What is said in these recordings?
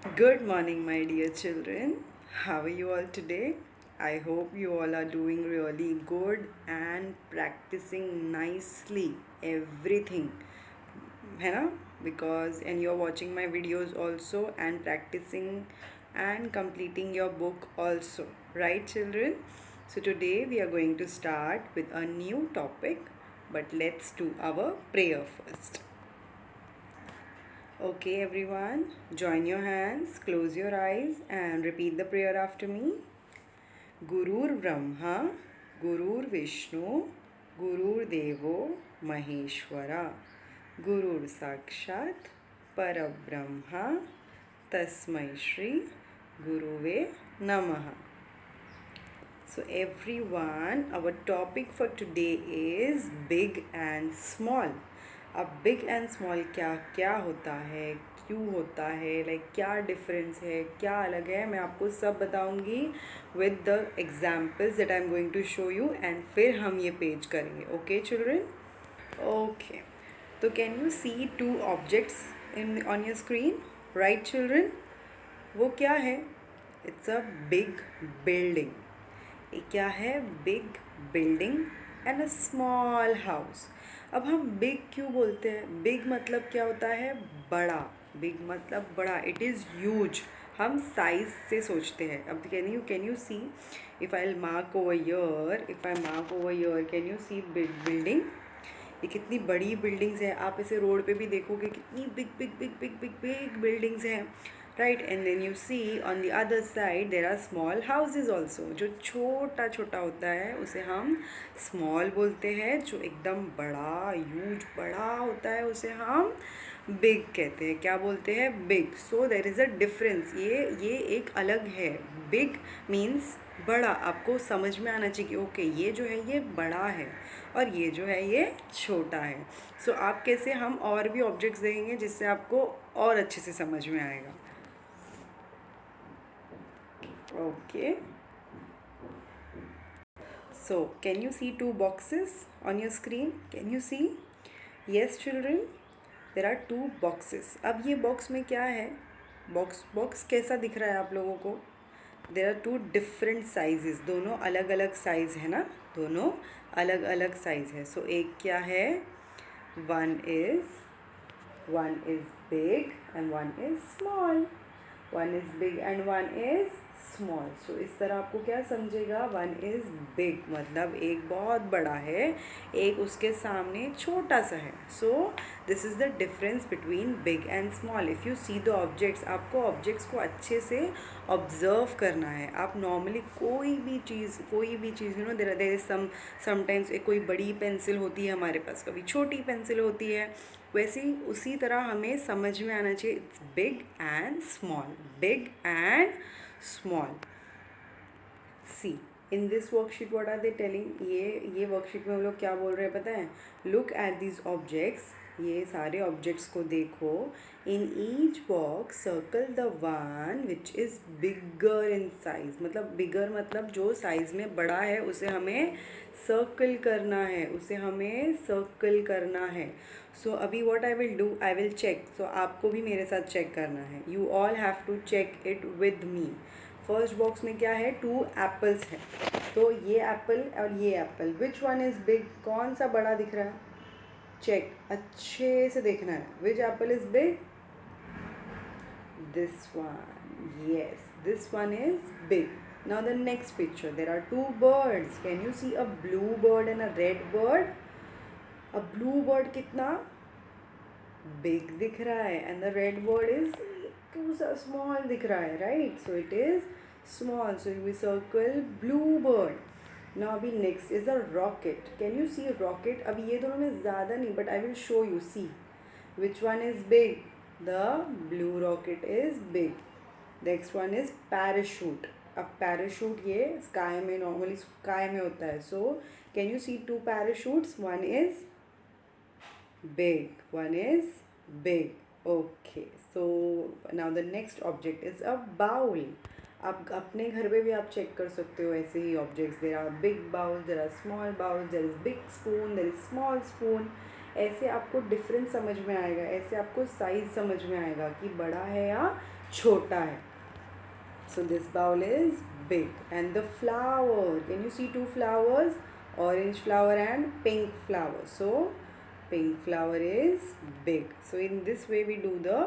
Good morning, my dear children. How are you all today? I hope you all are doing really good and practicing nicely everything. है ना? Because and you're watching my videos also and practicing and completing your book also. Right, children? So today we are going to start with a new topic, but let's do our prayer first. Okay, everyone, join your hands, close your eyes, and repeat the prayer after me. Gurur Brahma, Gurur Vishnu, Gurur Devo Maheshwara, Gurur Sakshat, Parabrahma, Tasmai Shri, Guruve Namaha. So, everyone, our topic for today is big and small. अब big and small क्या क्या होता है, क्यों होता है, like क्या difference है, क्या अलग है, मैं आपको सब बताऊंगी with the examples that I am going to show you and फिर हम ये पेज करेंगे. Okay children? ओके, तो can you see two objects in on your screen? Right children? वो क्या है? It's a big building. ये क्या है? Big building and a small house. अब हम बिग क्यों बोलते हैं? बिग मतलब क्या होता है? बड़ा. बिग मतलब बड़ा. It is huge. हम साइज से सोचते हैं. अब can you see if I mark over here, if I mark over here, can you see big building? ये कितनी बड़ी बिल्डिंग्स हैं. आप ऐसे रोड पे भी देखोगे कितनी big big big big big big buildings हैं. Right, and then you see on the other side there are small houses also. जो छोटा छोटा होता है उसे हम स्मॉल बोलते हैं. जो एकदम बड़ा ह्यूज बड़ा होता है उसे हम बिग कहते हैं. क्या बोलते हैं? Big. So there is a difference. ये एक अलग है. बिग मीन्स बड़ा. आपको समझ में आना चाहिए कि ओके ये जो है ये बड़ा है और ये जो है ये छोटा है. सो आप कैसे, हम और भी ऑब्जेक्ट्स देखेंगे जिससे आपको और अच्छे से समझ में आएगा. Okay, so can you see two boxes on your screen? Can you see? Yes children, there are two boxes. अब ये बॉक्स में क्या है? बॉक्स कैसा दिख रहा है आप लोगों को? There are two different sizes. दोनों अलग अलग साइज़ है ना? दोनों अलग अलग साइज़ है. सो एक क्या है? One is big and one is small. One is big and one is small. So इस तरह आपको क्या समझेगा? वन इज़ बिग मतलब एक बहुत बड़ा है, एक उसके सामने छोटा सा है. So this is the difference between big and small. If you see the objects, आपको ऑब्जेक्ट्स को अच्छे से ऑब्ज़र्व करना है. आप नॉर्मली कोई भी चीज़ you know there is sometimes एक कोई बड़ी पेंसिल होती है हमारे पास, कभी छोटी पेंसिल होती है. वैसे ही उसी तरह हमें समझ में आना चाहिए. It's big and small. Big and small. See in this worksheet what are they telling? ये वर्कशीट में हम लोग क्या बोल रहे हैं पता है? Look at this objects. ये सारे ऑब्जेक्ट्स को देखो. In each box circle the one which is bigger in size. मतलब बिगर मतलब जो साइज़ में बड़ा है उसे हमें सर्कल करना है. सो अभी what I will do, I will check. So आपको भी मेरे साथ चेक करना है. You all have to check it with me. First box में क्या है? टू एप्पल्स है. तो ये एप्पल और ये Apple, which one is big? कौन सा बड़ा दिख रहा है? चेक, अच्छे से देखना है. Which apple is big? This one. Yes, this one is big. Now the next picture, there are two birds. Can you see a blue bird and a red bird? A blue bird कितना big दिख रहा है and the red bird is too small दिख रहा है, right? So it is small. So we circle blue bird. Now अभी next is a rocket. Can you see a rocket? अभी ये दोनों में ज़्यादा नहीं, but I will show you. See which one is big? The blue rocket is big. Next one is parachute. अब parachute ये sky में normally sky में होता है. So can you see two parachutes? One is big, one is big. Okay, so now the next object is a bowl. आप अपने घर पे भी आप चेक कर सकते हो ऐसे ही objects. There are big bowl, there are small bowl, there is big spoon, there is small spoon. ऐसे आपको डिफरेंस समझ में आएगा, ऐसे आपको साइज समझ में आएगा कि बड़ा है या छोटा है. So this bowl is big. And the flower, can you see two flowers? Orange flower and pink flower. So pink flower is big. So in this way we do the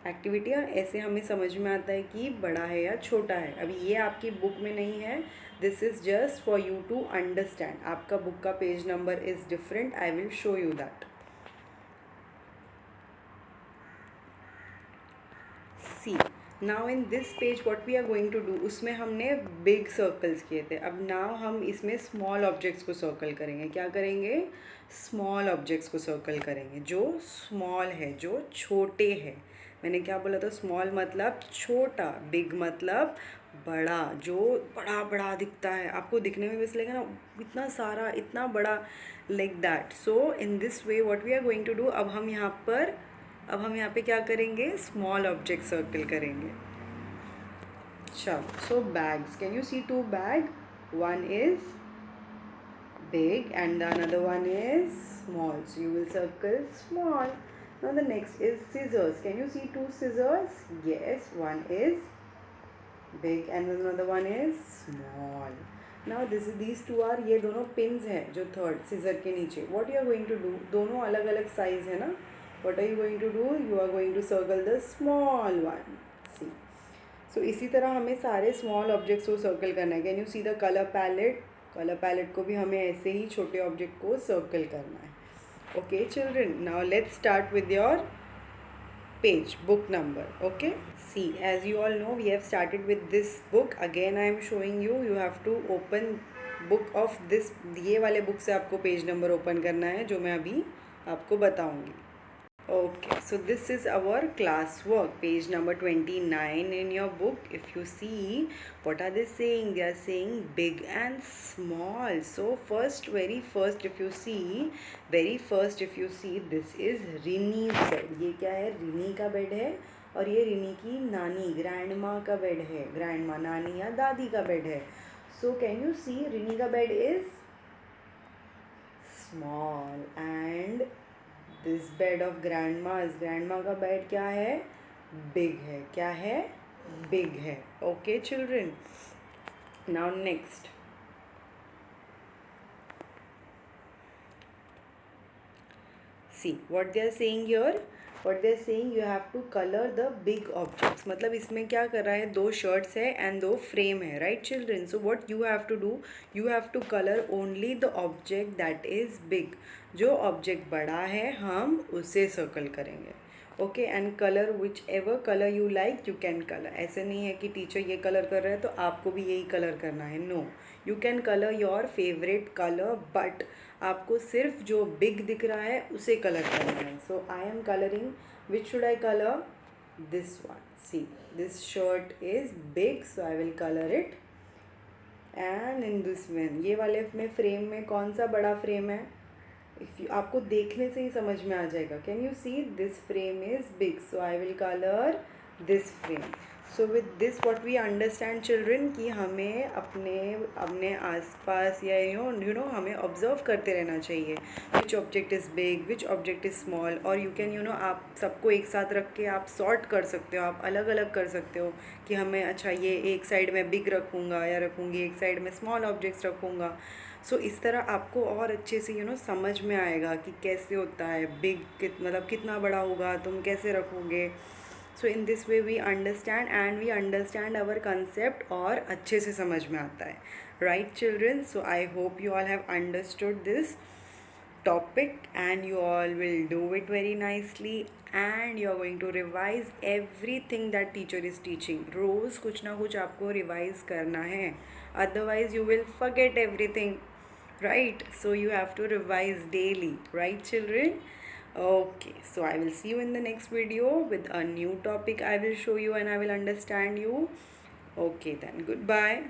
activity. और ऐसे हमें समझ में आता है कि बड़ा है या छोटा है. अभी ये आपकी बुक में नहीं है. This is just for you to understand. आपका बुक का page number is different. I will show you that. See now in this page what we are going to do, उसमें हमने बिग सर्कल्स किए थे. अब नाउ हम इसमें small objects को सर्कल करेंगे. क्या करेंगे? स्मॉल ऑब्जेक्ट्स को सर्कल करेंगे जो स्मॉल है, जो छोटे हैं. मैंने क्या बोला था? स्मॉल मतलब छोटा, बिग मतलब बड़ा, जो बड़ा बड़ा दिखता है. आपको दिखने में वैसे लगेगा ना इतना सारा, इतना बड़ा, like that. So in this way what we are going to do, अब हम यहाँ पे क्या करेंगे? स्मॉल ऑब्जेक्ट सर्कल करेंगे. चलो, so bags. Can you see two bag? One is big and the another one is small. So you will circle small. Now the next is scissors. Can you see two scissors? Yes, one is big and another one is small. Now these two are, ये दोनों pins हैं जो third scissor के नीचे. What you are going to do? दोनों अलग अलग size है ना. What are you going to do? You are going to circle the small one. See. So इसी तरह हमें सारे small objects को circle करना है. Can you see the color palette? Colour palette को भी हमें ऐसे ही छोटे ऑब्जेक्ट को सर्कल करना है. Okay children, now let's start with your page, book number. Okay, see as you all know we have started with this book. Again I am showing you, you have to open book of this. ये वाले book से आपको page number open करना है जो मैं अभी आपको बताऊंगी. Okay, so this is our class work, page number 29 in your book. If you see, what are they saying? They are saying big and small. So very first if you see, this is Rini's bed. ये क्या है? रिनी का bed है. और ये रिनी की नानी, grandma का बेड है. ग्रैंडमा, नानी या दादी का बेड है. So can you see, Rini का bed is small and this bed of grandma का बेड क्या है? बिग है. क्या है? बिग है. Okay children, now next. See what they are saying here. What they are saying, you have to colour the big objects. मतलब इसमें क्या कर रहा है? दो शर्ट्स है एंड दो फ्रेम है. Right children, so what you have to do, you have to colour only the object that is big. जो ऑब्जेक्ट बड़ा है हम उसे सर्कल करेंगे. Okay, and colour whichever colour you like you can colour. ऐसे नहीं है कि टीचर ये कलर कर रहे हैं तो आपको भी यही कलर करना है. No, you can colour your favourite colour, but आपको सिर्फ जो बिग दिख रहा है उसे कलर करना है. So I am colouring. Which should I colour? This one. See this shirt is big, so I will colour it. And in this one, ये वाले में फ्रेम में कौन सा बड़ा फ्रेम है? आपको देखने से ही समझ में आ जाएगा. Can you see, this frame is big, so I will colour this frame. So with this what we understand children कि हमें अपने आसपास या यू नो हमें ऑब्जर्व करते रहना चाहिए. Which object is big, which object is small. और यू कैन आप सबको एक साथ रख के आप सॉर्ट कर सकते हो. आप अलग अलग कर सकते हो कि हमें अच्छा ये एक साइड में बिग रखूँगा या रखूँगी, एक साइड में स्मॉल ऑब्जेक्ट्स रखूँगा. सो इस तरह आपको और अच्छे से समझ में आएगा कि कैसे होता है बिग, मतलब कितना बड़ा होगा, तुम कैसे रखोगे. So in this way we understand our concept और अच्छे से समझ में आता है. Right children, so I hope you all have understood this topic and you all will do it very nicely and you are going to revise everything that teacher is teaching. रोज़ कुछ ना कुछ आपको रिवाइज करना है, otherwise you will forget everything, right? So you have to revise daily, right children? Okay, so I will see you in the next video with a new topic. I will show you and I will understand you. Okay then, goodbye.